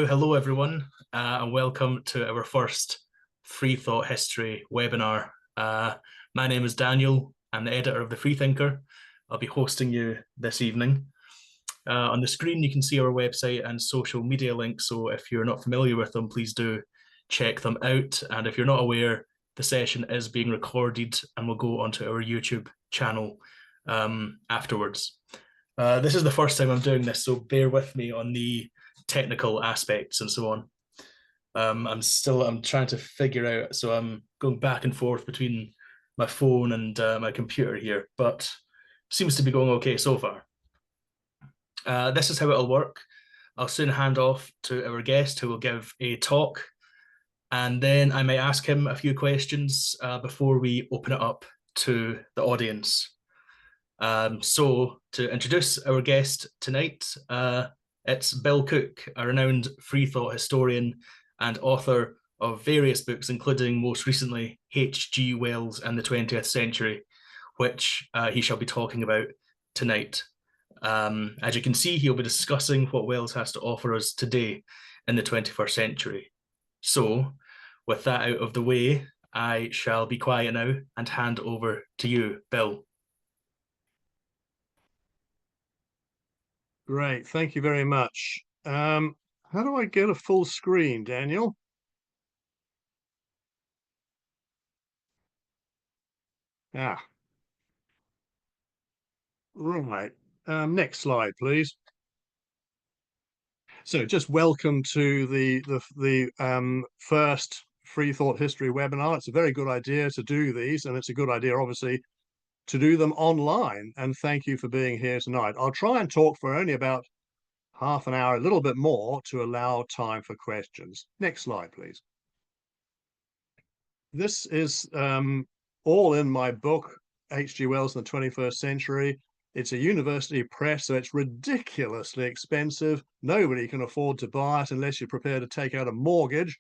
Hello everyone, and welcome to our first Freethought History Webinar. My name is Daniel. I'm the editor of the Freethinker. I'll be hosting you this evening. On the screen you can see our website and social media links, so if you're not familiar with them, please do check them out. And if you're not aware, the session is being recorded and will go onto our YouTube channel afterwards. This is the first time I'm doing this, so bear with me on the technical aspects and so on. I'm trying to figure out, so I'm going back and forth between my phone and my computer here, but seems to be going okay so far. This is how it'll work. I'll soon hand off to our guest who will give a talk, and then I might ask him a few questions before we open it up to the audience. So to introduce our guest tonight, it's Bill Cooke, a renowned freethought historian and author of various books, including most recently H.G. Wells and the 20th Century, which he shall be talking about tonight. As you can see, he'll be discussing what Wells has to offer us today in the 21st century. So, with that out of the way, I shall be quiet now and hand over to you, Bill. Great, thank you very much. How do I get a full screen, Daniel? Right. Next slide, please. So just welcome to the first Freethought History webinar. It's a very good idea to do these, and it's a good idea, obviously, to do them online. And thank you for being here tonight. I'll try and talk for only about half an hour, a little bit more, to allow time for questions. Next slide, please. This is all in my book, H.G. Wells in the 21st Century. It's a university press, so it's ridiculously expensive. Nobody can afford to buy it unless you're prepared to take out a mortgage.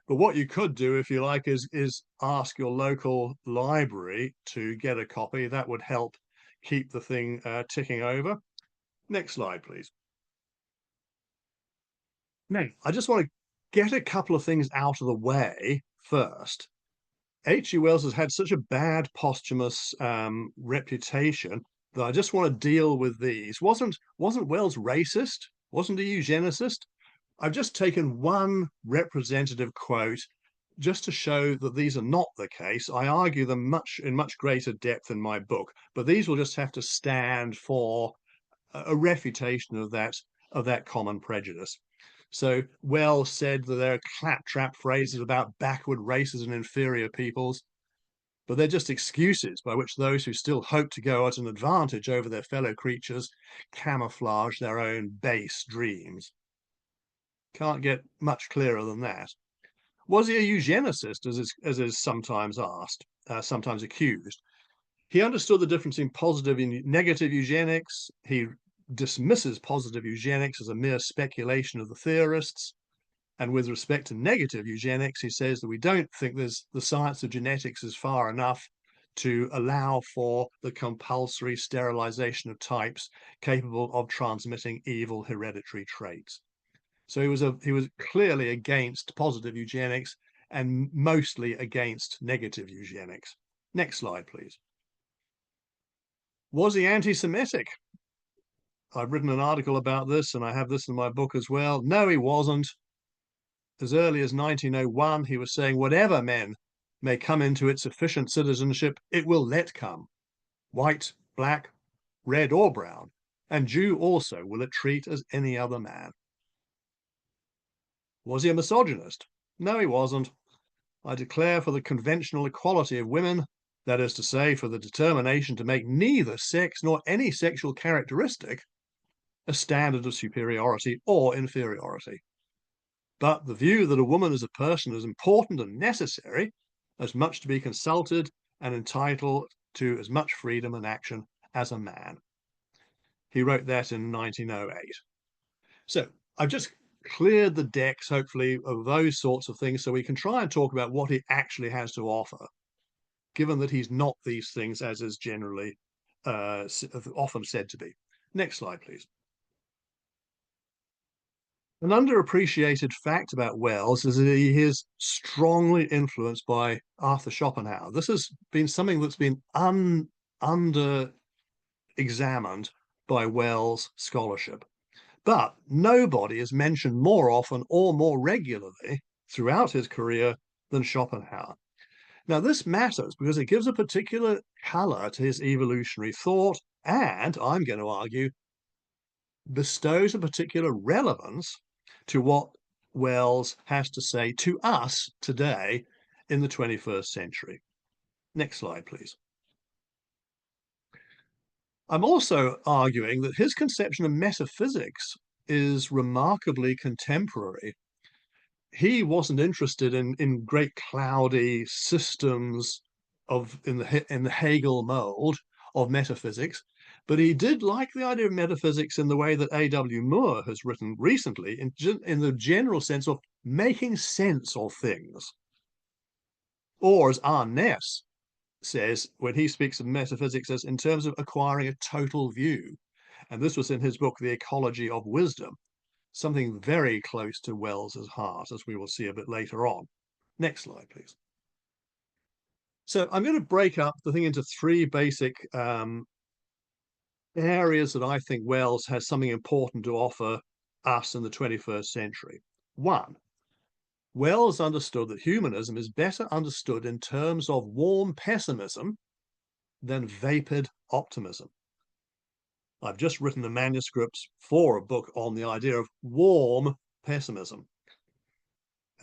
But what you could do, if you like, is ask your local library to get a copy. That would help keep the thing ticking over. Next slide, please. Now, I just want to get a couple of things out of the way first. H.G. Wells has had such a bad posthumous reputation that I just want to deal with these. Wasn't Wells racist? Wasn't he eugenicist? I've just taken one representative quote just to show that these are not the case. I argue them in much greater depth in my book, but these will just have to stand for a refutation of that common prejudice. So Wells said that there are claptrap phrases about backward races and inferior peoples, but they're just excuses by which those who still hope to go at an advantage over their fellow creatures camouflage their own base dreams. Can't get much clearer than that. Was he a eugenicist, as is sometimes asked, sometimes accused? He understood the difference in positive and negative eugenics. He dismisses positive eugenics as a mere speculation of the theorists. And with respect to negative eugenics, he says that we don't think the science of genetics is far enough to allow for the compulsory sterilization of types capable of transmitting evil hereditary traits. So he was clearly against positive eugenics and mostly against negative eugenics. Next slide, please. Was he anti-Semitic? I've written an article about this, and I have this in my book as well. No, he wasn't. As early as 1901, he was saying, whatever men may come into its efficient citizenship, it will let come. White, black, red, or brown, and Jew also will it treat as any other man. Was he a misogynist? No, he wasn't. I declare for the conventional equality of women, that is to say, for the determination to make neither sex nor any sexual characteristic a standard of superiority or inferiority. But the view that a woman as a person is important and necessary, as much to be consulted and entitled to as much freedom and action as a man. He wrote that in 1908. So I've just cleared the decks, hopefully, of those sorts of things so we can try and talk about what he actually has to offer, given that he's not these things as is generally often said to be. Next slide, please. An underappreciated fact about Wells is that he is strongly influenced by Arthur Schopenhauer. This has been something that's been under examined by Wells scholarship. But nobody is mentioned more often or more regularly throughout his career than Schopenhauer. Now, this matters because it gives a particular color to his evolutionary thought, and I'm going to argue, bestows a particular relevance to what Wells has to say to us today in the 21st century. Next slide, please. I'm also arguing that his conception of metaphysics is remarkably contemporary. He wasn't interested in great cloudy systems in the Hegel mold of metaphysics, but he did like the idea of metaphysics in the way that A.W. Moore has written recently, in the general sense of making sense of things. Or as R. Ness says when he speaks of metaphysics as in terms of acquiring a total view. And this was in his book, The Ecology of Wisdom, something very close to Wells's heart, as we will see a bit later on. Next slide, please. So I'm going to break up the thing into three basic areas that I think Wells has something important to offer us in the 21st century. One, Wells understood that humanism is better understood in terms of warm pessimism than vapid optimism. I've just written the manuscripts for a book on the idea of warm pessimism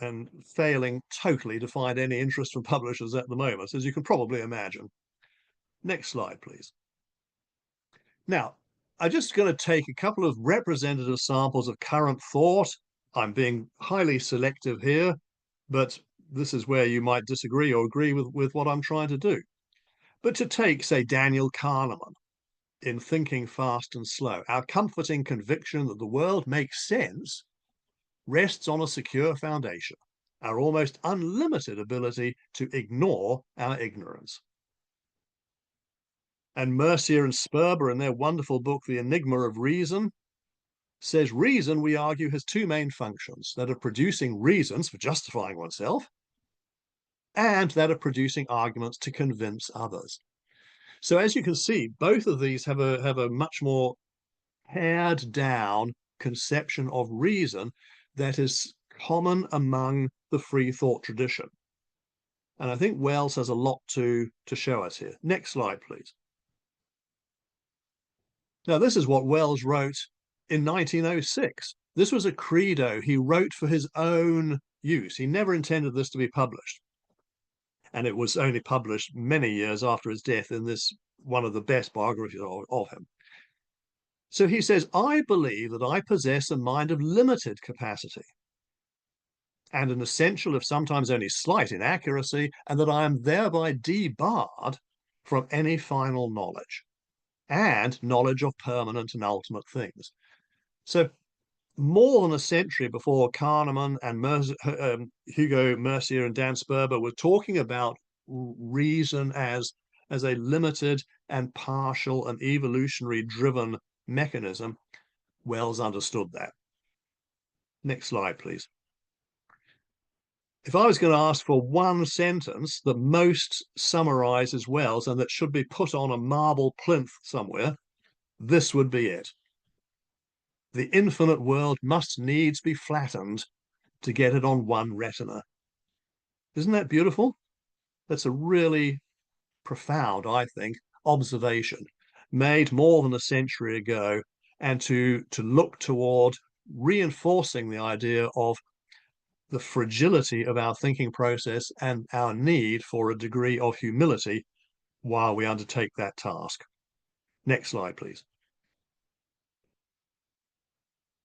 and failing totally to find any interest from publishers at the moment, as you can probably imagine. Next slide, please. Now, I'm just going to take a couple of representative samples of current thought. I'm being highly selective here, but this is where you might disagree or agree with what I'm trying to do. But to take, say, Daniel Kahneman in Thinking Fast and Slow, our comforting conviction that the world makes sense rests on a secure foundation, our almost unlimited ability to ignore our ignorance. And Mercier and Sperber, in their wonderful book, The Enigma of Reason, says reason, we argue, has two main functions: that of producing reasons for justifying oneself, and that of producing arguments to convince others. So as you can see, both of these have a much more pared down conception of reason that is common among the free thought tradition. And I think Wells has a lot to show us here. Next slide, please. Now, this is what Wells wrote in 1906. This was a credo he wrote for his own use. He never intended this to be published. And it was only published many years after his death in this, one of the best biographies of him. So he says, I believe that I possess a mind of limited capacity and an essential, if sometimes only slight, inaccuracy, and that I am thereby debarred from any final knowledge and knowledge of permanent and ultimate things. So more than a century before Kahneman and Hugo Mercier and Dan Sperber were talking about reason as a limited and partial and evolutionary driven mechanism, Wells understood that. Next slide, please. If I was going to ask for one sentence that most summarizes Wells and that should be put on a marble plinth somewhere, this would be it. The infinite world must needs be flattened to get it on one retina. Isn't that beautiful? That's a really profound, I think, observation made more than a century ago, and to look toward reinforcing the idea of the fragility of our thinking process and our need for a degree of humility while we undertake that task. Next slide, please.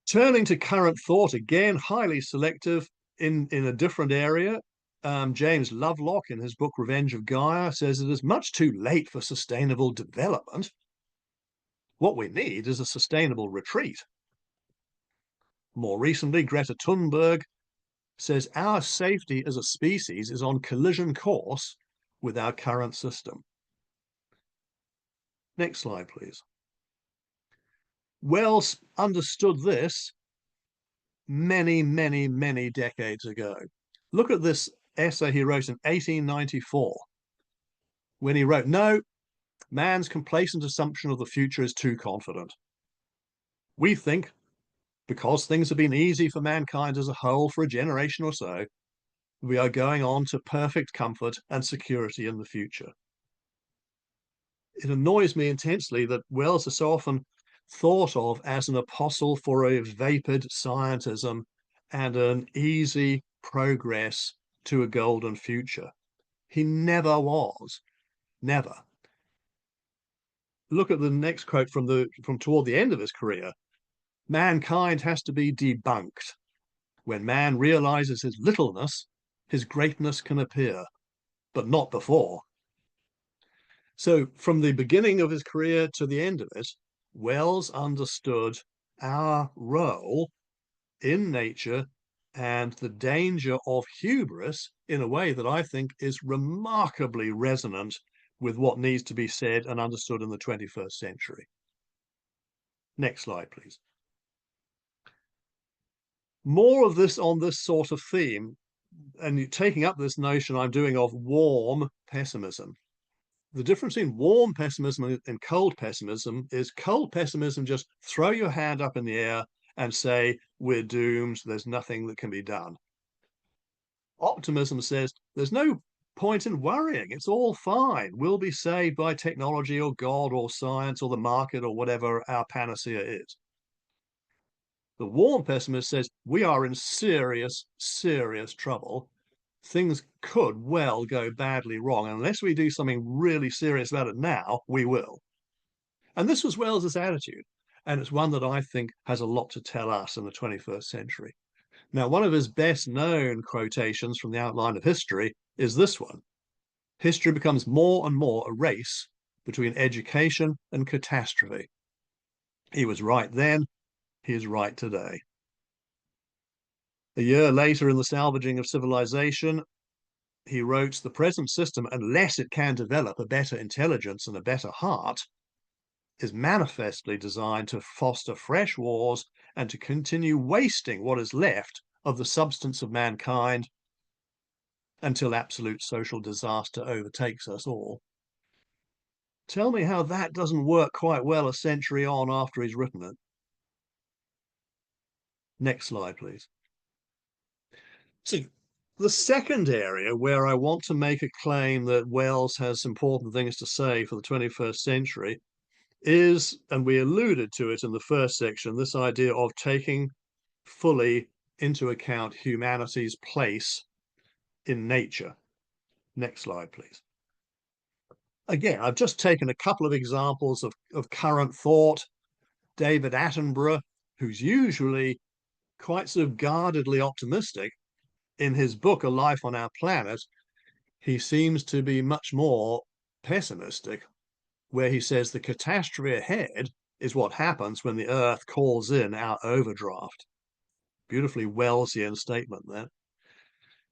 Turning to current thought, again, highly selective in a different area. James Lovelock, in his book Revenge of Gaia, says it is much too late for sustainable development. What we need is a sustainable retreat. More recently, Greta Thunberg says our safety as a species is on collision course with our current system. Next slide, please. Wells understood this many, many, many decades ago. Look at this essay he wrote in 1894, when he wrote, "No, man's complacent assumption of the future is too confident. We think, because things have been easy for mankind as a whole for a generation or so, we are going on to perfect comfort and security in the future." It annoys me intensely that Wells is so often thought of as an apostle for a vapid scientism and an easy progress to a golden future. He never was. Never. Look at the next quote from toward the end of his career. "Mankind has to be debunked. When man realizes his littleness, his greatness can appear, but not before." So from the beginning of his career to the end of it, Wells understood our role in nature and the danger of hubris in a way that I think is remarkably resonant with what needs to be said and understood in the 21st century. Next slide, please. More of this on this sort of theme, and taking up this notion I'm doing of warm pessimism. The difference in warm pessimism and cold pessimism is cold pessimism just throw your hand up in the air and say, we're doomed, there's nothing that can be done. Optimism says there's no point in worrying, it's all fine. We'll be saved by technology or God or science or the market or whatever our panacea is. The warm pessimist says we are in serious, serious trouble. Things could well go badly wrong. Unless we do something really serious about it now, we will. And this was Wells's attitude. And it's one that I think has a lot to tell us in the 21st century. Now, one of his best known quotations from the Outline of History is this one. "History becomes more and more a race between education and catastrophe." He was right then, he is right today. A year later, in The Salvaging of Civilization, he wrote, "The present system, unless it can develop a better intelligence and a better heart, is manifestly designed to foster fresh wars and to continue wasting what is left of the substance of mankind until absolute social disaster overtakes us all." Tell me how that doesn't work quite well a century on after he's written it. Next slide, please. So the second area where I want to make a claim that Wells has important things to say for the 21st century is, and we alluded to it in the first section, this idea of taking fully into account humanity's place in nature. Next slide, please. Again, I've just taken a couple of examples of current thought. David Attenborough, who's usually quite sort of guardedly optimistic, in his book, A Life on Our Planet, he seems to be much more pessimistic, where he says the catastrophe ahead is what happens when the Earth calls in our overdraft. Beautifully Wellsian statement there.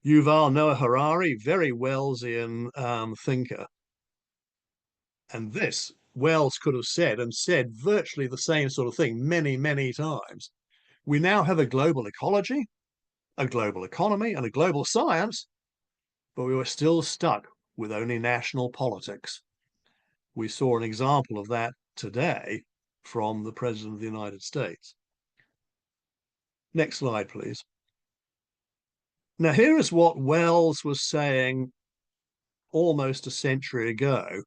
Yuval Noah Harari, very Wellsian thinker. And this, Wells could have said, and said virtually the same sort of thing many, many times. We now have a global ecology, a global economy, and a global science, but we were still stuck with only national politics. We saw an example of that today from the President of the United States. Next slide, please. Now, here is what Wells was saying almost a century ago,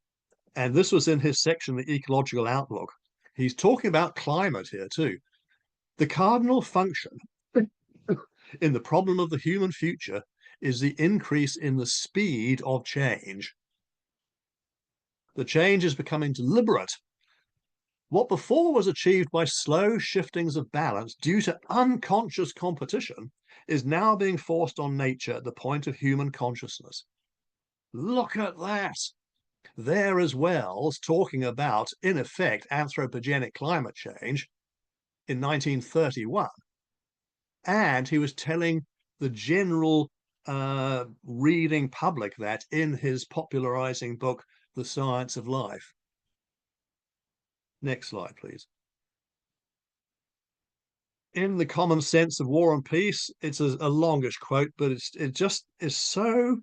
and this was in his section, The Ecological Outlook. He's talking about climate here too. "The cardinal function in the problem of the human future is the increase in the speed of change. The change is becoming deliberate. What before was achieved by slow shiftings of balance due to unconscious competition is now being forced on nature at the point of human consciousness." Look at that. There as Wells talking about, in effect, anthropogenic climate change in 1931. And he was telling the general reading public that in his popularizing book, The Science of Life. Next slide, please. in the common sense of War and Peace, it's a longish quote, but it just is so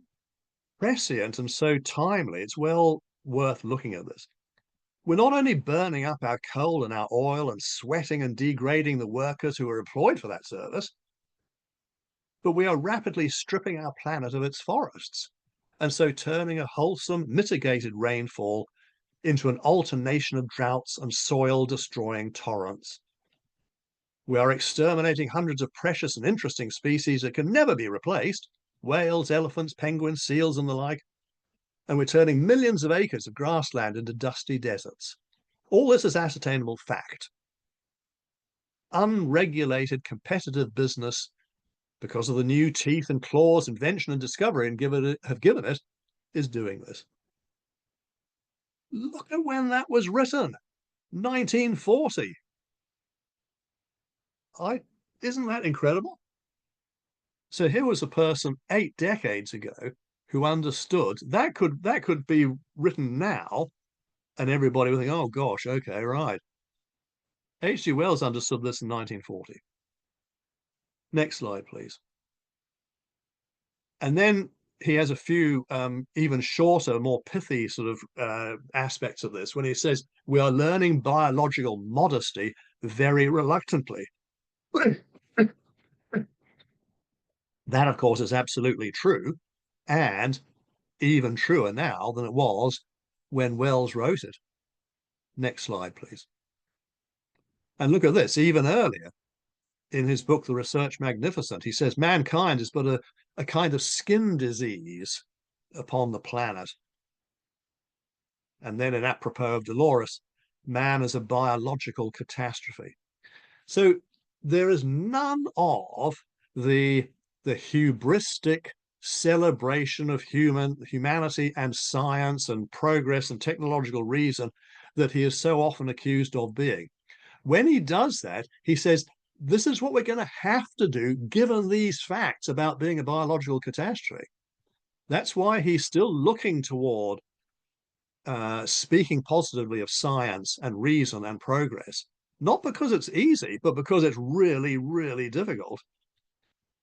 prescient and so timely. It's well worth looking at this. We're not only burning up our coal and our oil and sweating and degrading the workers who are employed for that service, but we are rapidly stripping our planet of its forests, and so turning a wholesome, mitigated rainfall into an alternation of droughts and soil-destroying torrents. We are exterminating hundreds of precious and interesting species that can never be replaced: whales, elephants, penguins, seals, and the like. And we're turning millions of acres of grassland into dusty deserts. All this is ascertainable fact. Unregulated competitive business, because of the new teeth and claws invention and discovery have given it, is doing this. Look at when that was written, 1940. Isn't that incredible? So here was a person 8 decades ago who understood that could be written now, and everybody would think, oh gosh, okay, right. H.G. Wells understood this in 1940. Next slide, please. And then he has a few even shorter, more pithy sort of aspects of this when he says, we are learning biological modesty very reluctantly. That, of course, is absolutely true, and even truer now than it was when Wells wrote it. Next slide, please. And look at this, even earlier in his book, The Research Magnificent, he says mankind is but a kind of skin disease upon the planet. And then in Apropos of Dolores, man is a biological catastrophe. So there is none of the hubristic celebration of humanity and science and progress and technological reason that he is so often accused of being. When he does that, he says, this is what we're going to have to do given these facts about being a biological catastrophe. That's why he's still looking toward speaking positively of science and reason and progress, not because it's easy, but because it's really, really difficult.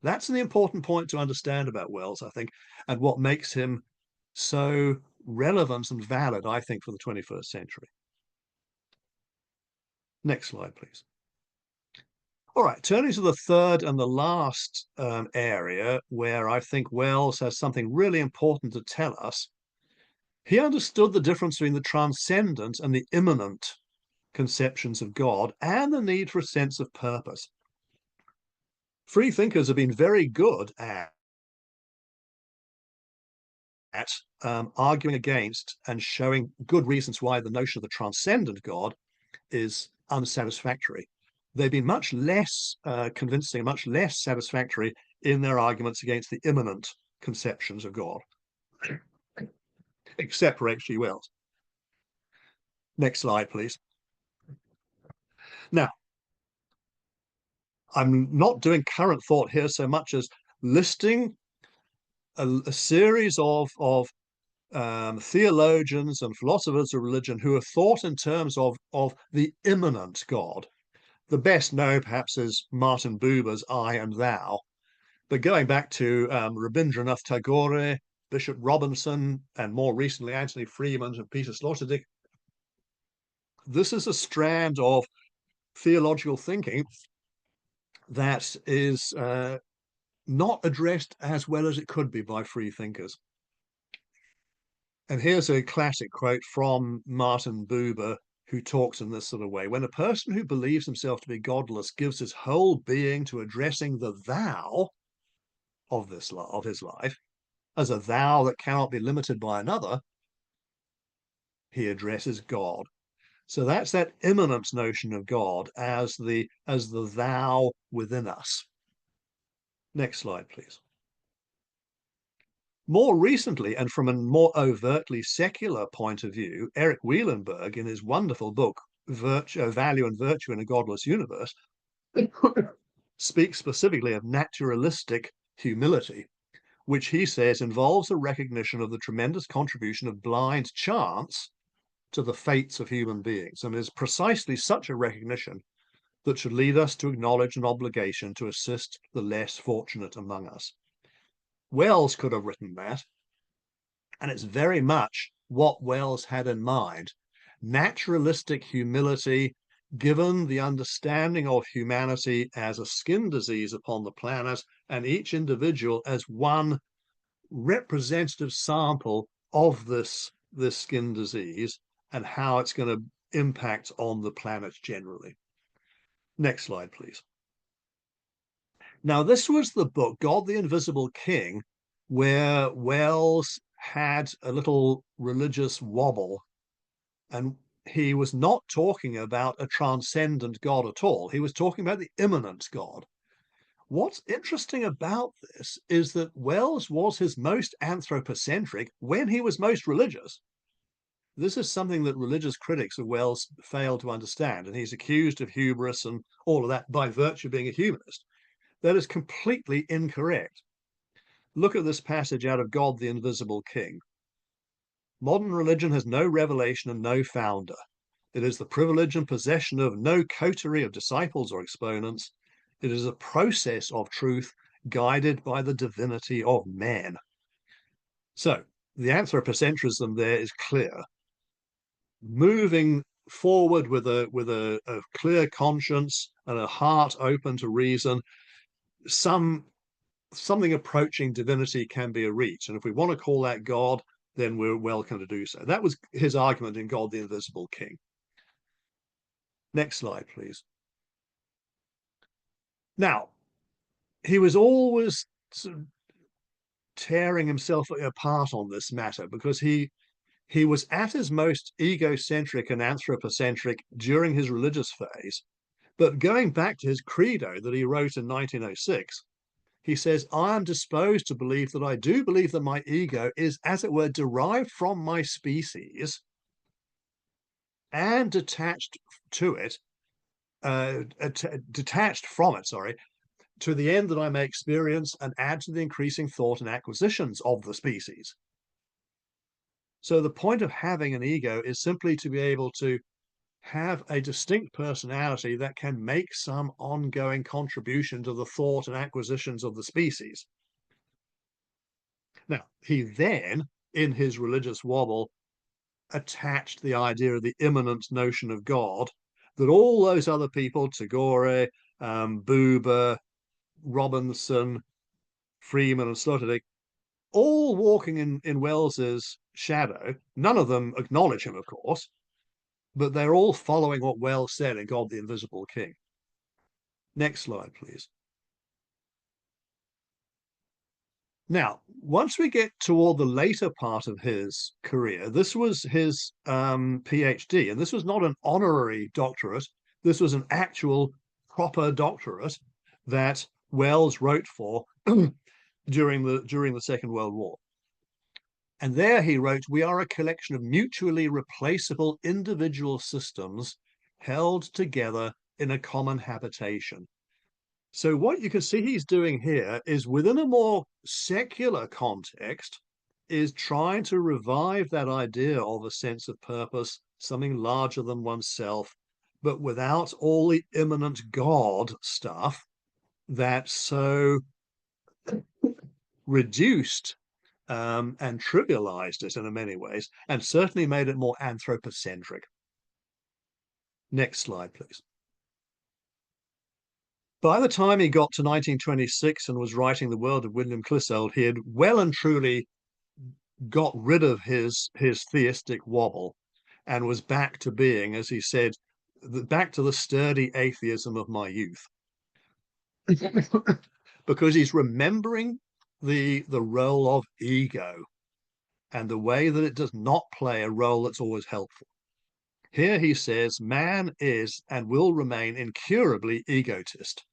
That's an important point to understand about Wells, I think, and what makes him so relevant and valid, I think, for the 21st century. Next slide, please. All right, turning to the third and the last area where I think Wells has something really important to tell us. He understood the difference between the transcendent and the immanent conceptions of God and the need for a sense of purpose. Free thinkers have been very good at arguing against and showing good reasons why the notion of the transcendent God is unsatisfactory. They've been much less convincing, much less satisfactory in their arguments against the immanent conceptions of God, except for H.G. Wells. Next slide, please. Now, I'm not doing current thought here so much as listing a series of theologians and philosophers of religion who have thought in terms of the immanent God. The best known, perhaps, is Martin Buber's I and Thou. But going back to Rabindranath Tagore, Bishop Robinson, and more recently Anthony Freeman and Peter Sloterdijk, this is a strand of theological thinking that is not addressed as well as it could be by free thinkers. And here's a classic quote from Martin Buber, who talks in this sort of way. When a person who believes himself to be godless gives his whole being to addressing the thou of his life as a thou that cannot be limited by another, he addresses God. So that's that immanent notion of God as the thou within us. Next slide, please. More recently, and from a more overtly secular point of view, Eric Wielenberg, in his wonderful book, Value and Virtue in a Godless Universe, speaks specifically of naturalistic humility, which he says involves a recognition of the tremendous contribution of blind chance to the fates of human beings, and is precisely such a recognition that should lead us to acknowledge an obligation to assist the less fortunate among us. Wells could have written that, and it's very much what Wells had in mind. Naturalistic humility, given the understanding of humanity as a skin disease upon the planet, and each individual as one representative sample of this skin disease and how it's going to impact on the planet generally. Next slide, please. Now, this was the book, God the Invisible King, where Wells had a little religious wobble, and he was not talking about a transcendent God at all. He was talking about the immanent God. What's interesting about this is that Wells was his most anthropocentric when he was most religious. This is something that religious critics of Wells fail to understand, and he's accused of hubris and all of that by virtue of being a humanist. That is completely incorrect. Look at this passage out of God the Invisible King. Modern religion has no revelation and no founder. It is the privilege and possession of no coterie of disciples or exponents. It is a process of truth guided by the divinity of man. So the anthropocentrism there is clear. Moving forward with a clear conscience and a heart open to reason, something approaching divinity can be reached. And if we want to call that God, then we're welcome to do so. That was his argument in God the Invisible King. Next slide, please. Now, he was always sort of tearing himself apart on this matter because he was at his most egocentric and anthropocentric during his religious phase. But going back to his credo that he wrote in 1906, he says, I am disposed to believe that I do believe that my ego is, as it were, derived from my species and detached from it, to the end that I may experience and add to the increasing thought and acquisitions of the species. So the point of having an ego is simply to be able to have a distinct personality that can make some ongoing contribution to the thought and acquisitions of the species. Now, he then, in his religious wobble, attached the idea of the immanent notion of God, that all those other people, Tagore, Buber, Robinson, Freeman, and Sloterdijk, all walking in Wells's shadow. None of them acknowledge him, of course, but they're all following what Wells said in God the Invisible King. Next slide, please. Now, once we get toward the later part of his career, this was his PhD, and this was not an honorary doctorate. This was an actual proper doctorate that Wells wrote for during the Second World War. And there he wrote, we are a collection of mutually replaceable individual systems held together in a common habitation. So what you can see he's doing here is, within a more secular context, is trying to revive that idea of a sense of purpose, something larger than oneself, but without all the immanent God stuff that so reduced and trivialized it in many ways, and certainly made it more anthropocentric. Next slide, please. By the time he got to 1926 and was writing The World of William Clissold, he had well and truly got rid of his theistic wobble and was back to being, as he said, back to the sturdy atheism of my youth. Because he's remembering the role of ego and the way that it does not play a role that's always helpful. Here he says, man is and will remain incurably egotist.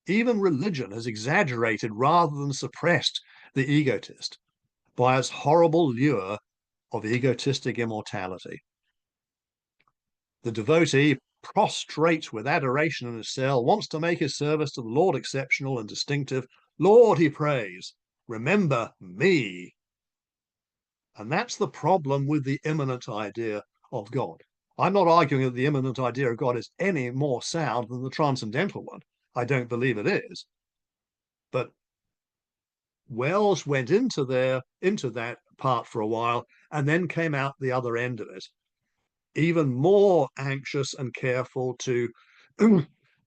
Even religion has exaggerated rather than suppressed the egotist by its horrible lure of egotistic immortality. The devotee, prostrate with adoration in his cell, wants to make his service to the Lord exceptional and distinctive. Lord, he prays, remember me. And that's the problem with the immanent idea of God. I'm not arguing that the immanent idea of God is any more sound than the transcendental one. I don't believe it is. But Wells went into that part for a while and then came out the other end of it, even more anxious and careful to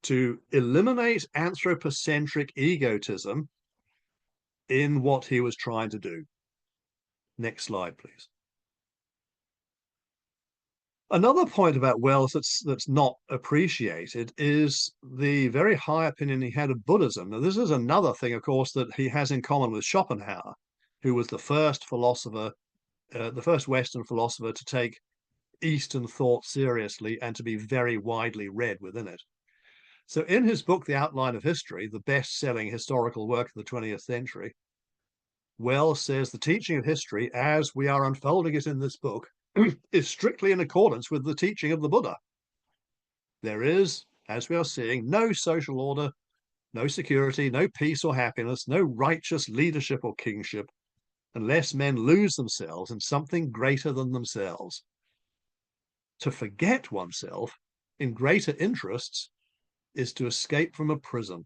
to eliminate anthropocentric egotism in what he was trying to do. Next slide, please. Another point about Wells that's not appreciated is the very high opinion he had of Buddhism. Now, this is another thing, of course, that he has in common with Schopenhauer, who was the first philosopher, the first Western philosopher to take Eastern thought seriously and to be very widely read within it. So in his book, The Outline of History, the best-selling historical work of the 20th century, Wells says the teaching of history, as we are unfolding it in this book, is strictly in accordance with the teaching of the Buddha. There is, as we are seeing, no social order, no security, no peace or happiness, no righteous leadership or kingship, unless men lose themselves in something greater than themselves. To forget oneself in greater interests is to escape from a prison.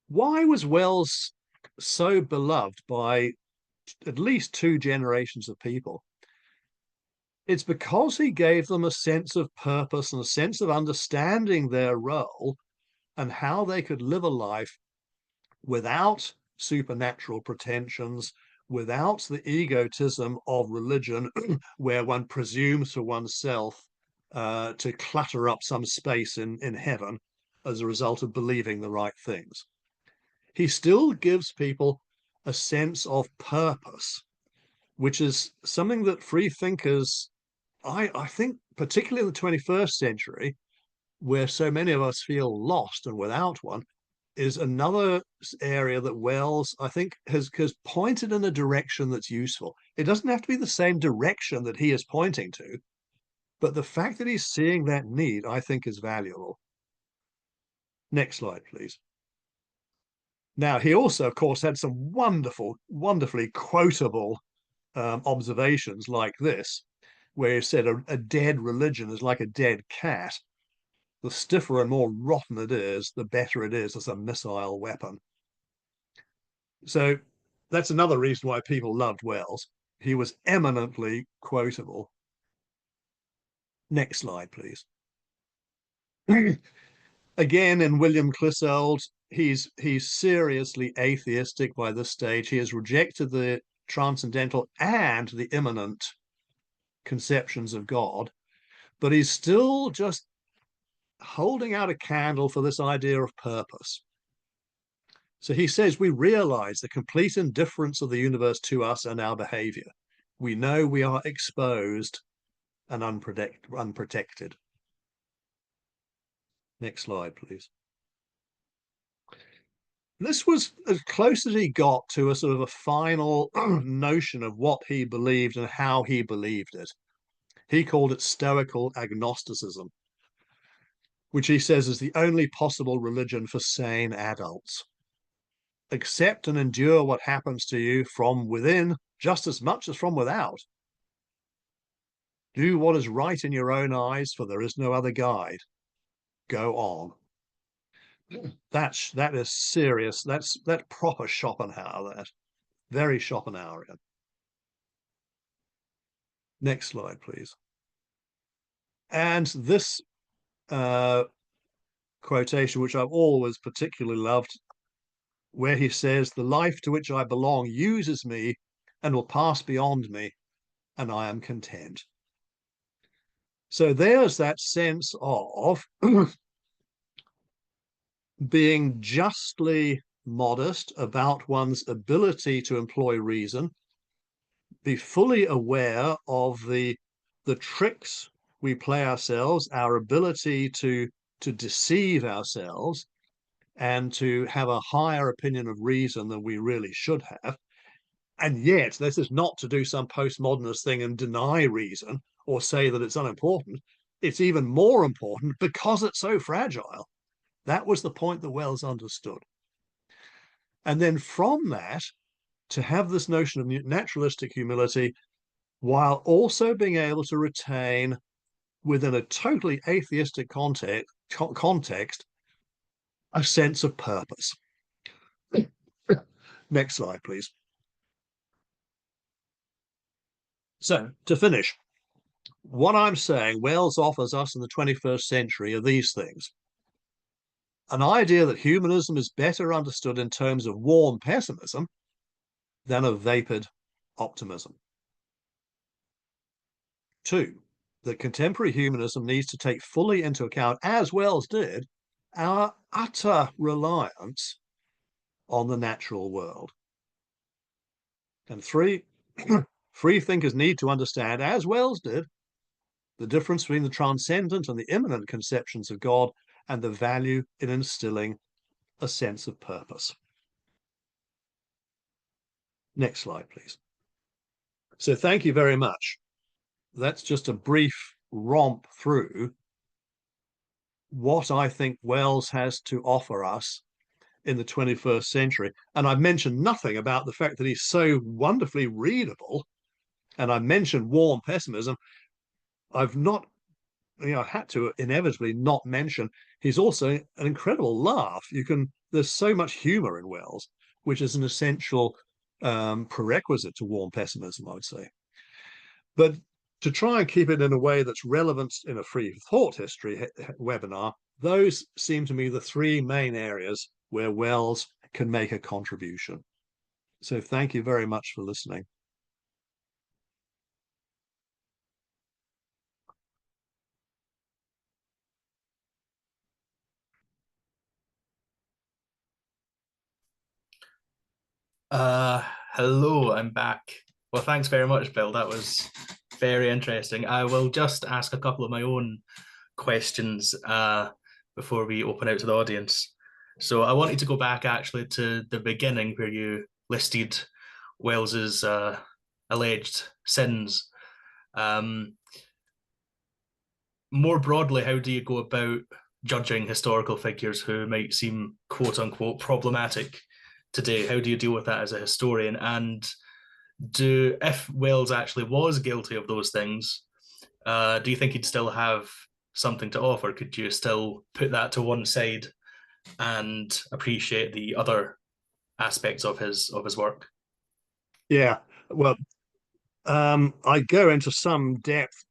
Why was Wells so beloved by at least two generations of people? It's because he gave them a sense of purpose and a sense of understanding their role and how they could live a life without supernatural pretensions, without the egotism of religion, where one presumes for oneself to clutter up some space in heaven as a result of believing the right things. He still gives people a sense of purpose, which is something that free thinkers, I think, particularly in the 21st century, where so many of us feel lost and without one, is another area that Wells, I think, has pointed in a direction that's useful. It doesn't have to be the same direction that he is pointing to, but the fact that he's seeing that need, I think, is valuable. Next slide, please. Now, he also, of course, had some wonderfully quotable observations like this, where he said a dead religion is like a dead cat. The stiffer and more rotten it is, the better it is as a missile weapon. So that's another reason why people loved Wells. He was eminently quotable. Next slide, please. Again, in William Clissold, he's seriously atheistic by this stage. He has rejected the transcendental and the immanent conceptions of God, but he's still just holding out a candle for this idea of purpose. So he says, we realize the complete indifference of the universe to us and our behavior. We know we are exposed and unprotected. Next slide, please. This was as close as he got to a sort of a final notion of what he believed and how he believed it. He called it stoical agnosticism, which he says is the only possible religion for sane adults. Accept and endure what happens to you from within just as much as from without. Do what is right in your own eyes, for there is no other guide. Go on. That is serious. That's proper Schopenhauer. That very Schopenhauerian. Next slide, please. And this quotation, which I've always particularly loved, where he says, "The life to which I belong uses me and will pass beyond me, and I am content." So there's that sense of being justly modest about one's ability to employ reason, be fully aware of the tricks we play ourselves, our ability to deceive ourselves, and to have a higher opinion of reason than we really should have. And yet, this is not to do some postmodernist thing and deny reason or say that it's unimportant. It's even more important because it's so fragile. That was the point that Wells understood. And then from that, to have this notion of naturalistic humility, while also being able to retain, within a totally atheistic context, a sense of purpose. Next slide, please. So, to finish, what I'm saying Wells offers us in the 21st century are these things. An idea that humanism is better understood in terms of warm pessimism than of vapid optimism. 2, that contemporary humanism needs to take fully into account, as Wells did, our utter reliance on the natural world. And 3, free thinkers need to understand, as Wells did, the difference between the transcendent and the immanent conceptions of God and the value in instilling a sense of purpose. Next slide, please. So thank you very much. That's just a brief romp through what I think Wells has to offer us in the 21st century. And I've mentioned nothing about the fact that he's so wonderfully readable. And I mentioned warm pessimism. I've not, had to inevitably not mention he's also an incredible laugh. There's so much humor in Wells, which is an essential prerequisite to warm pessimism, I would say. But to try and keep it in a way that's relevant in a free thought history webinar, those seem to me the three main areas where Wells can make a contribution. So thank you very much for listening. Hello, I'm back. Well, thanks very much, Bill. That was very interesting. I will just ask a couple of my own questions before we open out to the audience. So I wanted to go back actually to the beginning where you listed Wells's alleged sins. More broadly, how do you go about judging historical figures who might seem quote unquote problematic today? How do you deal with that as a historian? And if Wells actually was guilty of those things, do you think he'd still have something to offer? Could you still put that to one side and appreciate the other aspects of his work? Yeah, well, I go into some depth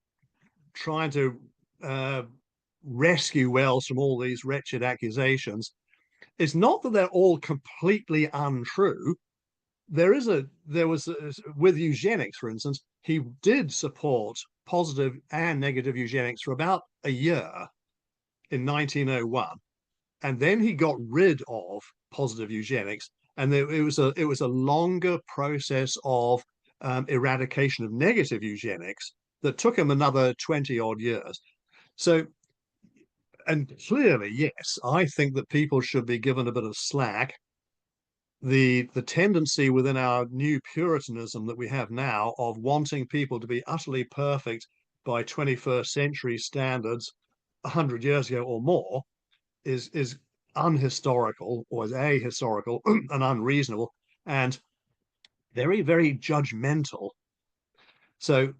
trying to rescue Wells from all these wretched accusations. It's not that they're all completely untrue. There was with eugenics, for instance, he did support positive and negative eugenics for about a year in 1901, and then he got rid of positive eugenics, and it was a longer process of eradication of negative eugenics that took him another 20 odd years. So, and clearly, yes, I think that people should be given a bit of slack. The tendency within our new Puritanism that we have now of wanting people to be utterly perfect by 21st century standards 100 years ago or more is unhistorical, or is ahistorical and unreasonable and very, very judgmental. So,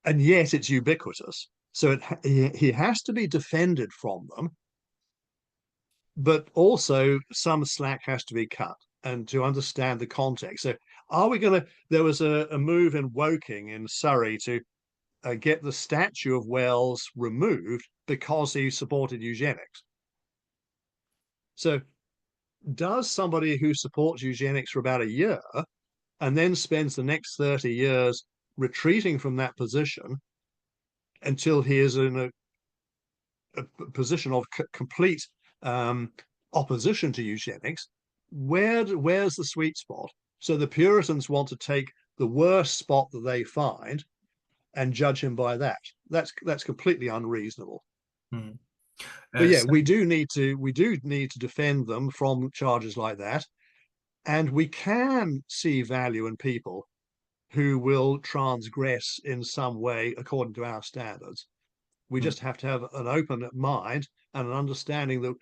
and yet it's ubiquitous. So he has to be defended from them, but also some slack has to be cut and to understand the context. So there was a move in Woking in Surrey to get the statue of Wells removed because he supported eugenics. So does somebody who supports eugenics for about a year and then spends the next 30 years retreating from that position until he is in a position of complete opposition to eugenics, where's the sweet spot? So the Puritans want to take the worst spot that they find and judge him by that. That's completely unreasonable. Hmm. But yeah, we do need to defend them from charges like that, and we can see value in people who will transgress in some way according to our standards. We just have to have an open mind and an understanding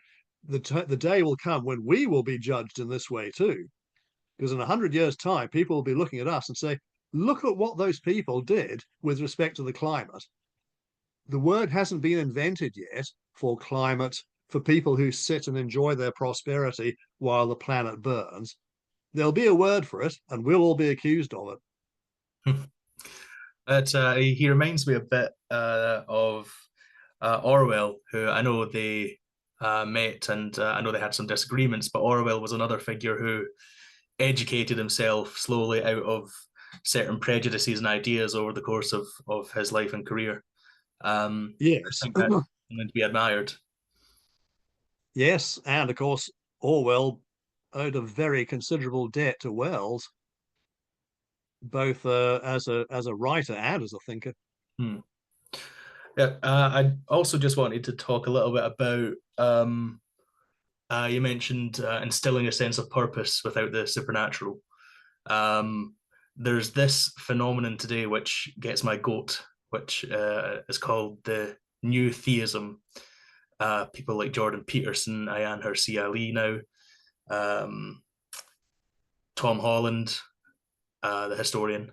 that the day will come when we will be judged in this way too. Because in 100 years' time, people will be looking at us and say, look at what those people did with respect to the climate. The word hasn't been invented yet for climate, for people who sit and enjoy their prosperity while the planet burns. There'll be a word for it, and we'll all be accused of it. He reminds me a bit of Orwell, who I know they met, and I know they had some disagreements, but Orwell was another figure who educated himself slowly out of certain prejudices and ideas over the course of his life and career. I Yes. think that's something to be admired. Yes, and of course, Orwell owed a very considerable debt to Wells, both as a writer and as a thinker. Hmm. Yeah, I also just wanted to talk a little bit about you mentioned instilling a sense of purpose without the supernatural. Um, there's this phenomenon today which gets my goat, which is called the new theism. People like Jordan Peterson, Ayaan Hirsi Ali now, um, Tom Holland, the historian,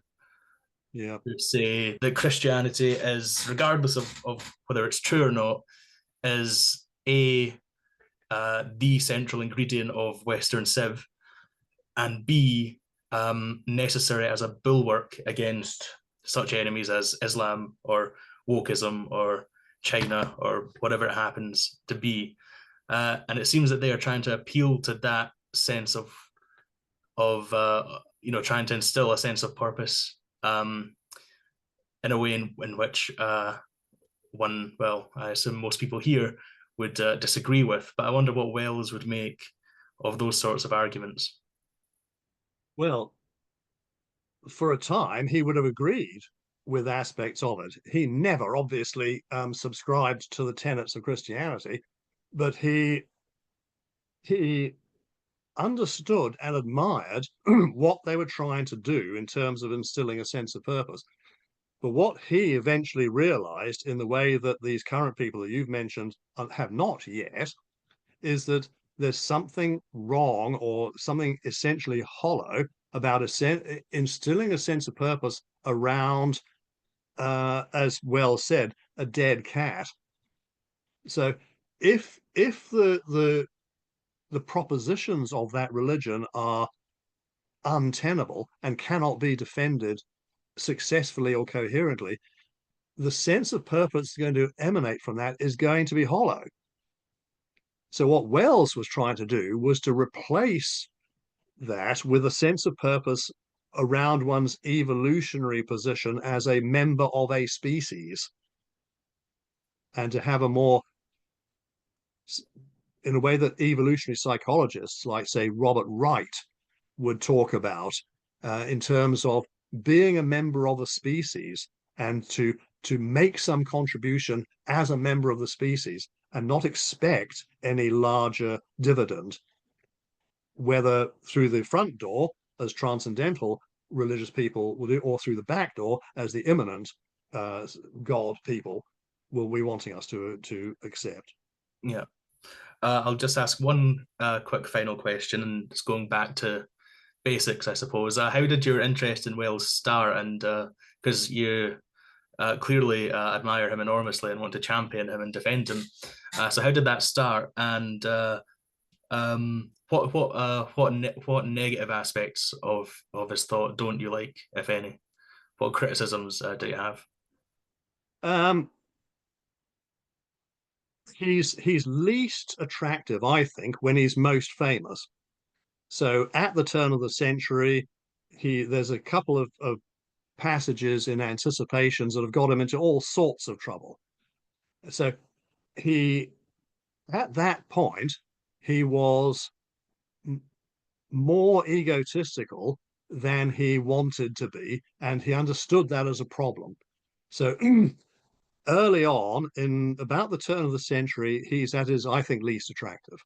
Yeah. who say that Christianity is, regardless of whether it's true or not, is the central ingredient of Western civ, and B, necessary as a bulwark against such enemies as Islam or wokeism or China or whatever it happens to be. And it seems that they are trying to appeal to that sense of trying to instill a sense of purpose in a way in which I assume most people here would disagree with. But I wonder what Wells would make of those sorts of arguments. Well, for a time, he would have agreed with aspects of it. He never, obviously, subscribed to the tenets of Christianity, but he understood and admired what they were trying to do in terms of instilling a sense of purpose. But what he eventually realized in the way that these current people that you've mentioned have not yet is that there's something wrong or something essentially hollow about instilling a sense of purpose around, as well said, a dead cat. So if the propositions of that religion are untenable and cannot be defended successfully or coherently, the sense of purpose going to emanate from that is going to be hollow. So what Wells was trying to do was to replace that with a sense of purpose around one's evolutionary position as a member of a species, and to have a more, in a way that evolutionary psychologists like, say, Robert Wright would talk about, in terms of being a member of a species and to make some contribution as a member of the species and not expect any larger dividend, whether through the front door as transcendental religious people will do, or through the back door as the immanent God people will be wanting us to accept. Yeah. I'll just ask one quick final question, and it's going back to basics, I suppose. How did your interest in Wells start? And because you clearly admire him enormously and want to champion him and defend him, so how did that start? And what negative aspects of his thought don't you like, if any? What criticisms do you have? Um, he's least attractive, I think, when he's most famous. So at the turn of the century, there's a couple of passages in Anticipations that have got him into all sorts of trouble. So he, at that point, he was more egotistical than he wanted to be, and he understood that as a problem. So early on, in about the turn of the century, he's at his, I think, least attractive,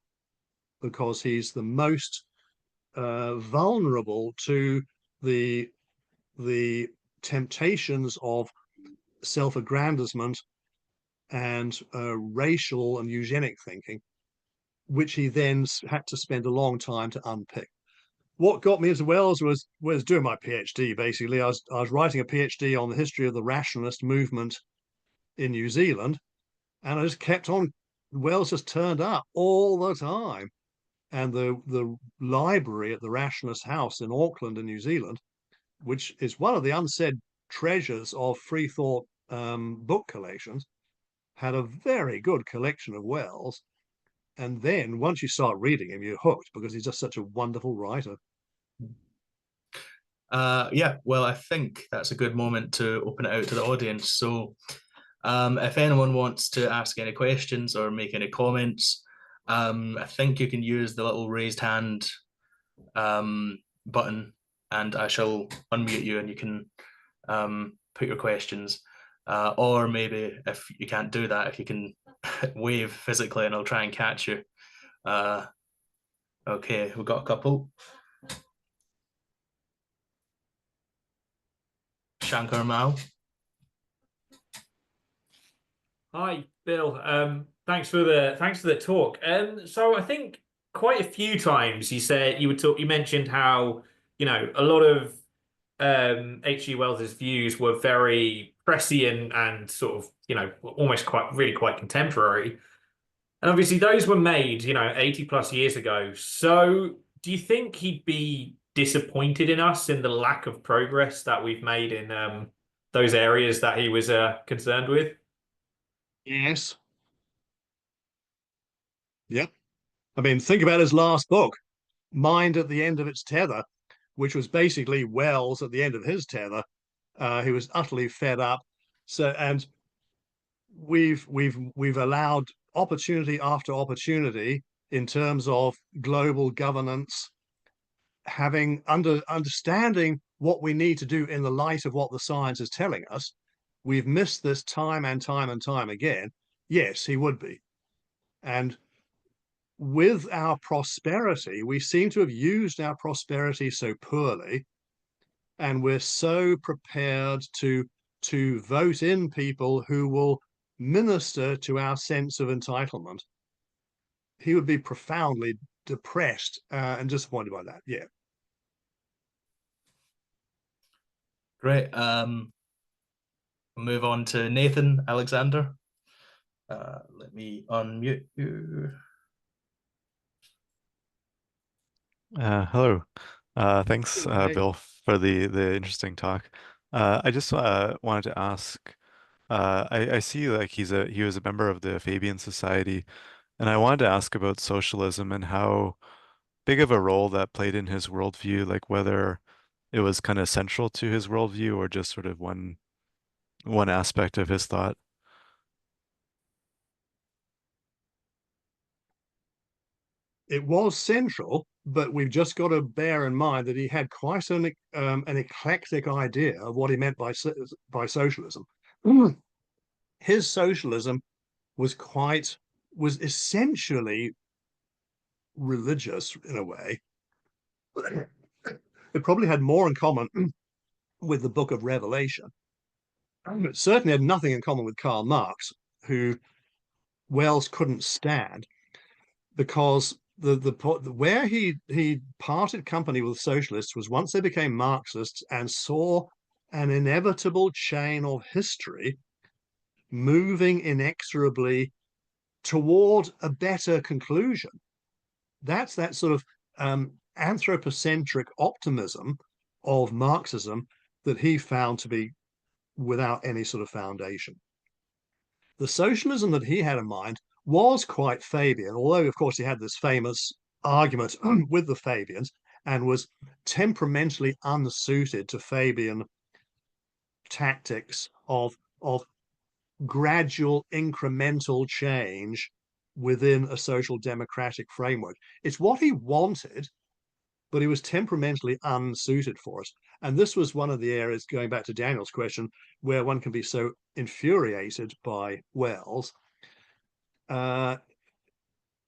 because he's the most vulnerable to the the temptations of self-aggrandizement and racial and eugenic thinking, which he then had to spend a long time to unpick. what got me into Wells was doing my PhD. Basically, I was writing a PhD on the history of the rationalist movement in New Zealand, and I just kept on. Wells just turned up all the time, and the library at the Rationalist House in Auckland in New Zealand, which is one of the unsaid treasures of Freethought book collections, had a very good collection of Wells. And then once you start reading him, you're hooked because he's just such a wonderful writer. Yeah, well, I think that's a good moment to open it out to the audience. So if anyone wants to ask any questions or make any comments, I think you can use the little raised hand button, and I shall unmute you and you can put your questions. Or maybe if you can't do that, if you can wave physically and I'll try and catch you. Okay, we've got a couple. Shankar Mao. Hi, Bill. Thanks for the talk. So I think quite a few times you mentioned how, a lot of H.G. Wells's views were very prescient and sort of, almost quite contemporary. And obviously those were made, 80 plus years ago. So do you think he'd be disappointed in us in the lack of progress that we've made in those areas that he was concerned with? Yes. Yep. I mean, think about his last book, Mind at the End of Its Tether, which was basically Wells at the end of his tether. He was utterly fed up. So, and we've allowed opportunity after opportunity in terms of global governance, understanding what we need to do in the light of what the science is telling us. We've missed this time and time and time again. Yes, he would be. And with our prosperity, we seem to have used our prosperity so poorly, and we're so prepared to vote in people who will minister to our sense of entitlement. He would be profoundly depressed and disappointed by that. Yeah. Great. Move on to Nathan Alexander. Let me unmute you. Hello. Thanks, Bill, for the interesting talk. I just wanted to ask. I see like he was a member of the Fabian Society, and I wanted to ask about socialism and how big of a role that played in his worldview, like whether it was kind of central to his worldview or just sort of one aspect of his thought. It was central, but we've just got to bear in mind that he had quite an eclectic idea of what he meant by socialism. His socialism was essentially religious in a way. It probably had more in common with the Book of Revelation. It certainly had nothing in common with Karl Marx, who Wells couldn't stand, because where he parted company with socialists was once they became Marxists and saw an inevitable chain of history moving inexorably toward a better conclusion. That's that sort of anthropocentric optimism of Marxism that he found to be without any sort of foundation. The socialism that he had in mind was quite Fabian, although, of course, he had this famous argument with the Fabians and was temperamentally unsuited to Fabian tactics of gradual incremental change within a social democratic framework. It's what he wanted, but he was temperamentally unsuited for it. And this was one of the areas, going back to Daniel's question, where one can be so infuriated by Wells.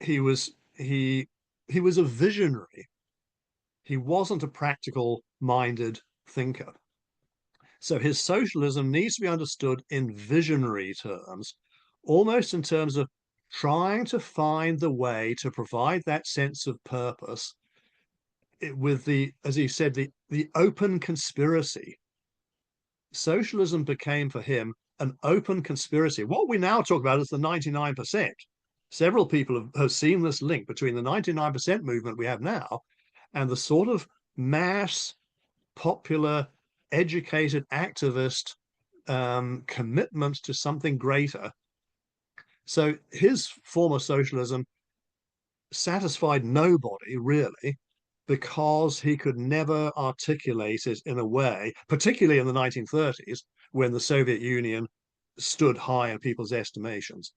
He was a visionary. He wasn't a practical minded thinker. So his socialism needs to be understood in visionary terms, almost in terms of trying to find the way to provide that sense of purpose with the, as he said, the open conspiracy. Socialism became for him an open conspiracy. What we now talk about is the 99%. Several people have seen this link between the 99% movement we have now and the sort of mass, popular, educated, activist commitment to something greater. So his form of socialism satisfied nobody really, because he could never articulate it in a way, particularly in the 1930s, when the Soviet Union stood high in people's estimations.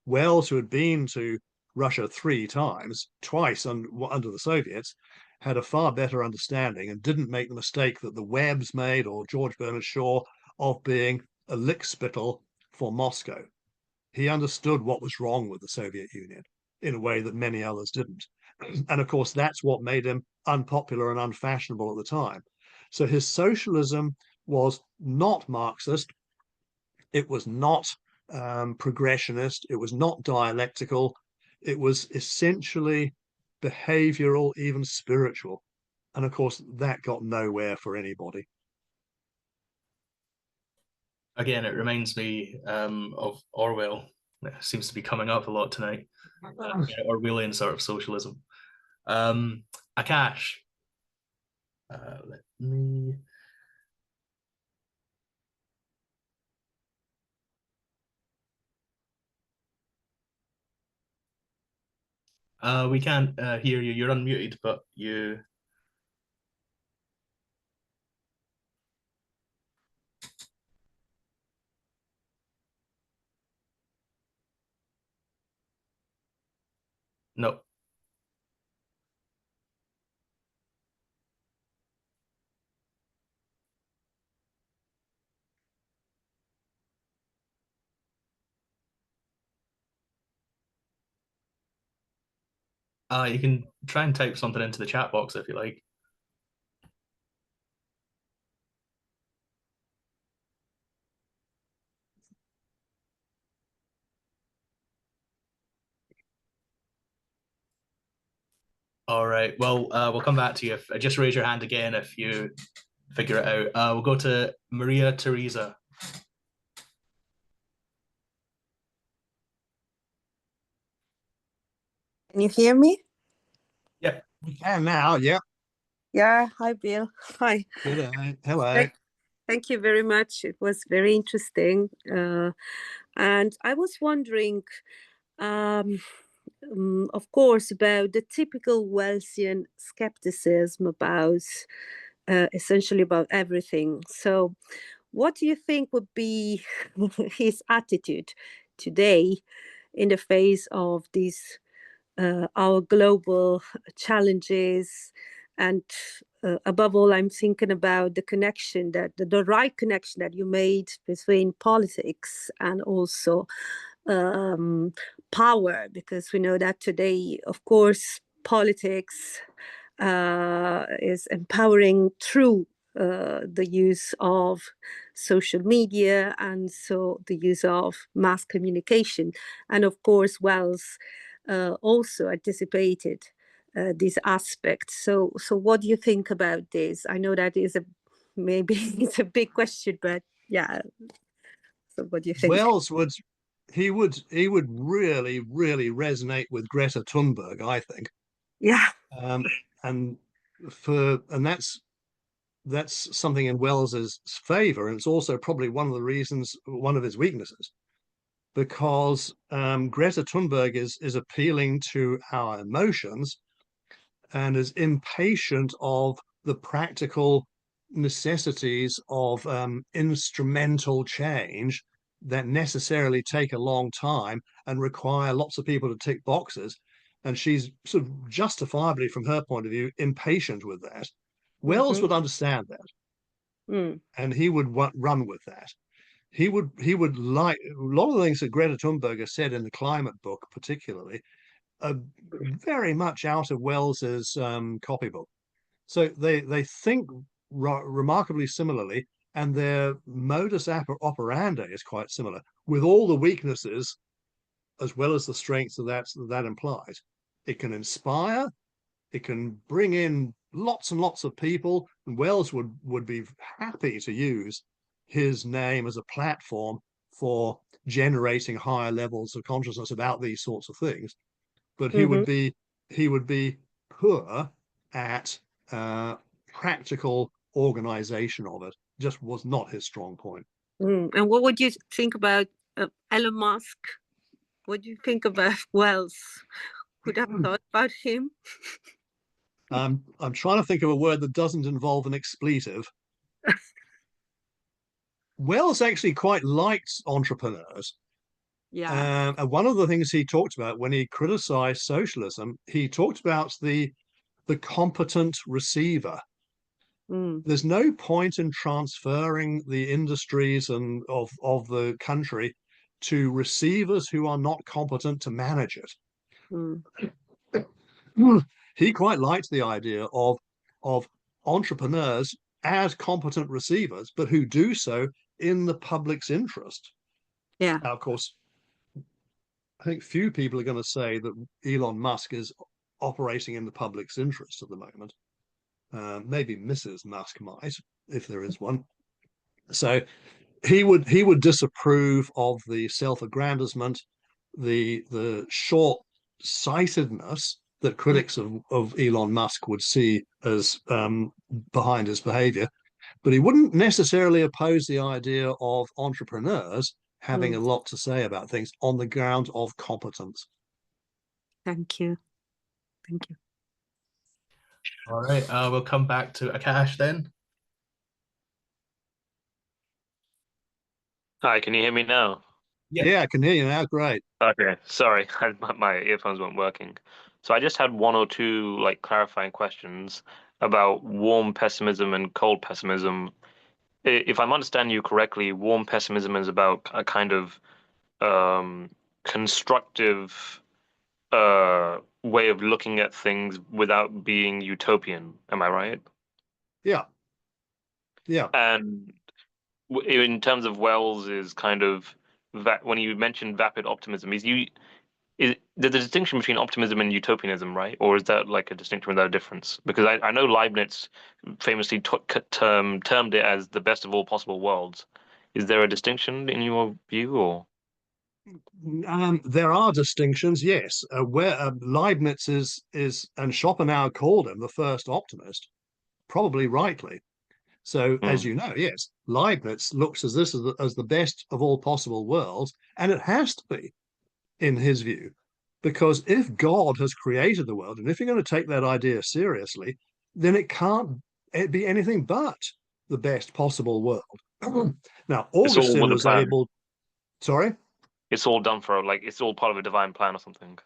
Wells, who had been to Russia 3 times, twice under the Soviets, had a far better understanding and didn't make the mistake that the Webbs made or George Bernard Shaw of being a lickspittle for Moscow. He understood what was wrong with the Soviet Union in a way that many others didn't. And of course, that's what made him unpopular and unfashionable at the time. So his socialism was not Marxist. It was not progressionist. It was not dialectical. It was essentially behavioral, even spiritual. And of course, that got nowhere for anybody. Again, it reminds me of Orwell. It seems to be coming up a lot tonight. Orwellian sort of socialism. Akash, let me. We can't hear you. You're unmuted, but you. No. You can try and type something into the chat box if you like. All right. Well, we'll come back to you. Just raise your hand again if you figure it out. We'll go to Maria Teresa. Can you hear me? Yep. We can now, yeah. Yeah. Hi, Bill. Hi. Good day. Hello. Thank you very much. It was very interesting. And I was wondering, of course, about the typical Wellsian skepticism about essentially about everything. So what do you think would be his attitude today in the face of these our global challenges, and above all, I'm thinking about the connection that the right connection that you made between politics and also power, because we know that today, of course, politics is empowering through the use of social media and so the use of mass communication. And of course, Wells also anticipated these aspects. So what do you think about this? I know that is maybe it's a big question, but yeah. So what do you think? Wells would really resonate with Greta Thunberg, I think. Yeah. And that's something in Wells's favor, and it's also probably one of the reasons, one of his weaknesses, because Greta Thunberg is appealing to our emotions and is impatient of the practical necessities of instrumental change that necessarily take a long time and require lots of people to tick boxes. And she's sort of justifiably, from her point of view, impatient with that. Wells would understand that, and he would run with that. He would like a lot of the things that Greta Thunberg has said in the climate book, particularly, are very much out of Wells's copybook. So they think remarkably similarly, and their modus operandi is quite similar, with all the weaknesses as well as the strengths that implies. It can inspire, it can bring in lots and lots of people, and Wells would be happy to use his name as a platform for generating higher levels of consciousness about these sorts of things. But he would be poor at practical organization of it. Just was not his strong point. And what would you think about Elon Musk? What do you think about Wells? Could have thought about him? I'm trying to think of a word that doesn't involve an expletive. Wells actually quite liked entrepreneurs. Yeah. And one of the things he talked about when he criticized socialism, he talked about the competent receiver. There's no point in transferring the industries and of the country to receivers who are not competent to manage it. He quite liked the idea of entrepreneurs as competent receivers, but who do so in the public's interest. Yeah. Now, of course, I think few people are going to say that Elon Musk is operating in the public's interest at the moment. Maybe Mrs. Musk might, if there is one. So he would disapprove of the self-aggrandizement, the short-sightedness that critics of Elon Musk would see as behind his behavior. But he wouldn't necessarily oppose the idea of entrepreneurs having a lot to say about things on the ground of competence. Thank you. Thank you. All right, we'll come back to Akash then. Hi, can you hear me now? Yeah, I can hear you now. Great. Okay, sorry, my earphones weren't working. So I just had one or two like clarifying questions about warm pessimism and cold pessimism. If I'm understanding you correctly, warm pessimism is about a kind of constructive way of looking at things without being utopian. Am I right? Yeah. Yeah. And in terms of Wells is kind of that when you mentioned vapid optimism, is the distinction between optimism and utopianism, right? Or is that like a distinction without a difference? Because I know Leibniz famously termed it as the best of all possible worlds. Is there a distinction in your view, or? There are distinctions, yes. Where Leibniz is, and Schopenhauer called him the first optimist, probably rightly. So, as you know, yes, Leibniz looks as this as the best of all possible worlds, and it has to be, in his view, because if God has created the world, and if you're going to take that idea seriously, then it can't be anything but the best possible world. Now, Augustine was able. Sorry? It's all done for it's all part of a divine plan or something.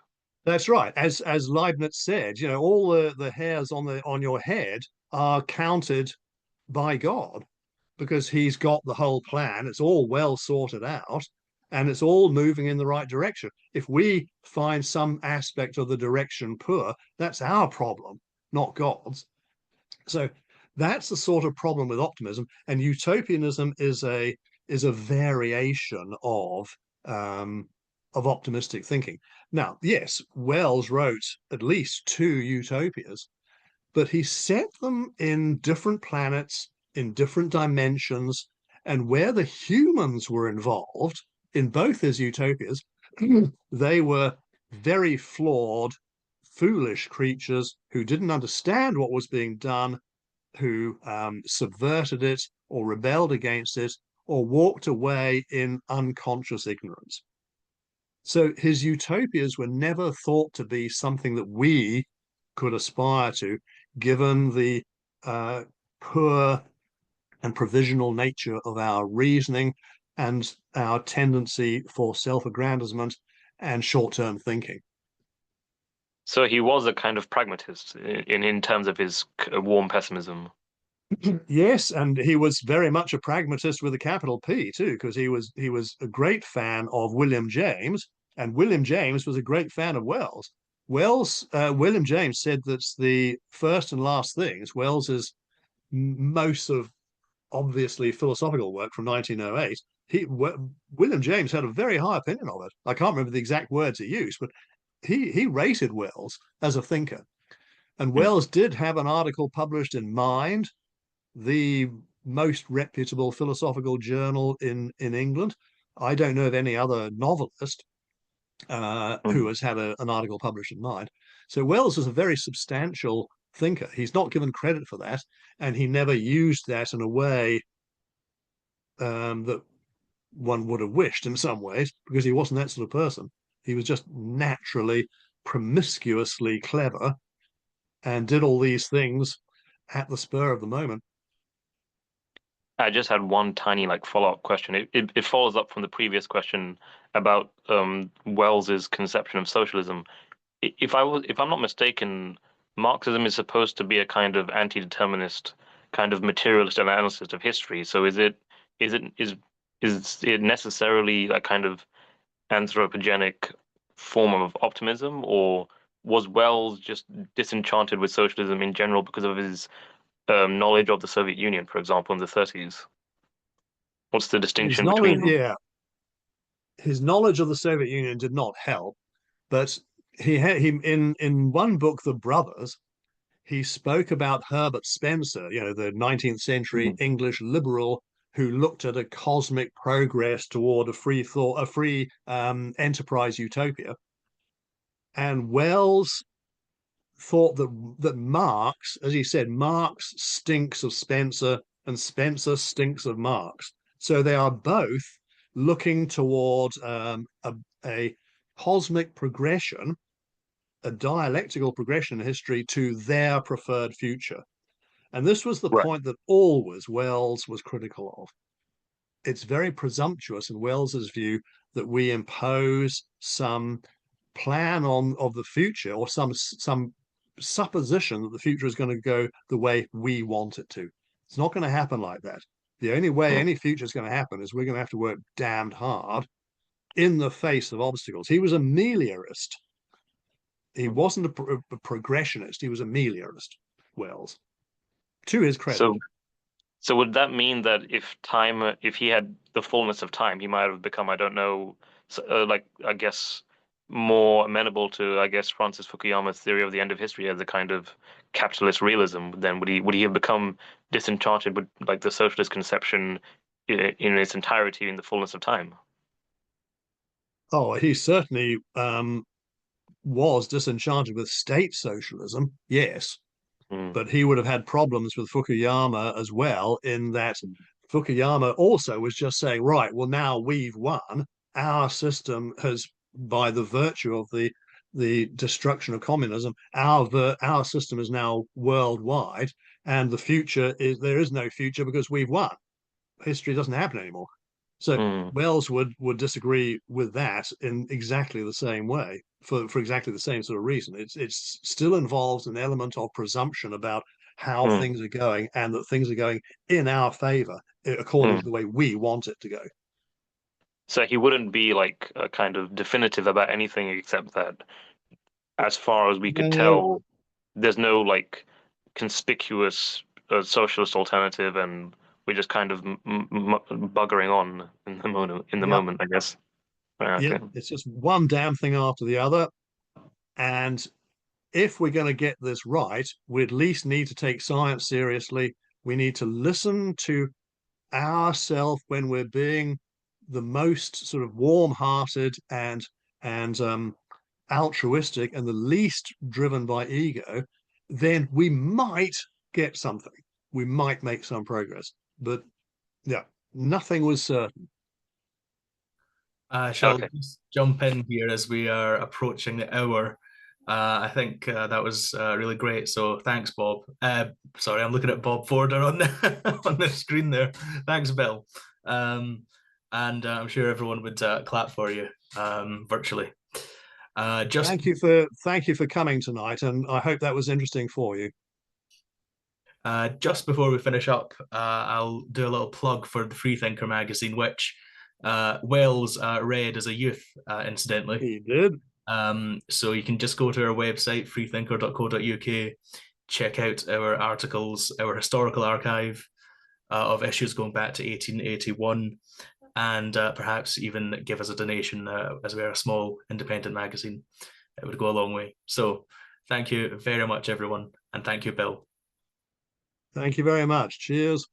That's right. As Leibniz said, you know, all the hairs on your head are counted by God because he's got the whole plan. It's all well sorted out and it's all moving in the right direction. If we find some aspect of the direction poor, that's our problem, not God's. So that's the sort of problem with optimism, and utopianism is a variation of optimistic thinking. Now, yes, Wells wrote at least 2 utopias, but he set them in different planets, in different dimensions, and where the humans were involved in both his utopias, they were very flawed, foolish creatures who didn't understand what was being done, who subverted it or rebelled against it or walked away in unconscious ignorance. So his utopias were never thought to be something that we could aspire to, given the poor and provisional nature of our reasoning and our tendency for self-aggrandizement and short-term thinking. So he was a kind of pragmatist in terms of his warm pessimism. Yes, and he was very much a pragmatist with a capital P too, because he was a great fan of William James, and William James was a great fan of Wells. William James said that's the first and last things. Wells is most of obviously philosophical work from 1908. William James had a very high opinion of it. I can't remember the exact words he used, but he rated Wells as a thinker. And Wells did have an article published in Mind, the most reputable philosophical journal in England. I don't know of any other novelist who has had an article published in Mind. So Wells is a very substantial thinker. He's not given credit for that, and he never used that in a way that one would have wished in some ways, because he wasn't that sort of person. He was just naturally promiscuously clever and did all these things at the spur of the moment. I just had one tiny follow-up question. It follows up from the previous question about Wells's conception of socialism. If I'm not mistaken, Marxism is supposed to be a kind of anti-determinist, kind of materialist analysis of history. So is it necessarily a kind of anthropogenic form of optimism, or was Wells just disenchanted with socialism in general because of his knowledge of the Soviet Union, for example, in the 30s? What's the distinction between? His knowledge of the Soviet Union did not help, but he had him in one book, The Brothers. He spoke about Herbert Spencer, the 19th century English liberal who looked at a cosmic progress toward a free enterprise utopia. And Wells thought that Marx, as he said, Marx stinks of Spencer and Spencer stinks of Marx. So they are both looking toward a cosmic progression, a dialectical progression in history to their preferred future. And this was the point that always Wells was critical of. It's very presumptuous in Wells's view that we impose some plan of the future, or some supposition that the future is going to go the way we want it to. It's not going to happen like that. The only way any future is going to happen is we're going to have to work damned hard in the face of obstacles. He was a meliorist. He wasn't a progressionist. He was a meliorist, Wells, to his credit. So would that mean that if he had the fullness of time, he might have become, I don't know, I guess, more amenable to, Francis Fukuyama's theory of the end of history as a kind of capitalist realism? Then would he have become disenchanted with the socialist conception in its entirety in the fullness of time? Oh, he certainly was disenchanted with state socialism, yes. But he would have had problems with Fukuyama as well, in that Fukuyama also was just saying, right, well, now we've won. Our system has, by the virtue of the destruction of communism, our system is now worldwide, and the future is, there is no future because we've won. History doesn't happen anymore. So Wells would disagree with that in exactly the same way, for exactly the same sort of reason. It's still involves an element of presumption about how things are going, and that things are going in our favor according to the way we want it to go. So he wouldn't be a kind of definitive about anything, except that, as far as we could tell, there's no conspicuous socialist alternative, and we're just kind of buggering on in the moment, I guess. Yeah, it's just one damn thing after the other. And if we're going to get this right, we at least need to take science seriously. We need to listen to ourselves when we're being the most sort of warm-hearted and altruistic, and the least driven by ego. Then we might get something. We might make some progress. But yeah, nothing was certain. Shall I just jump in here as we are approaching the hour? I think that was really great. So thanks, Bob. Sorry, I'm looking at Bob Forder on the on the screen there. Thanks, Bill. And I'm sure everyone would clap for you virtually. Thank you for coming tonight, and I hope that was interesting for you. Just before we finish up, I'll do a little plug for the Freethinker magazine, which Wells read as a youth, incidentally. He did. So you can just go to our website, freethinker.co.uk, check out our articles, our historical archive of issues going back to 1881, and perhaps even give us a donation, as we are a small independent magazine. It would go a long way. So Thank you very much, everyone. And thank you, Bill. Thank you very much. Cheers.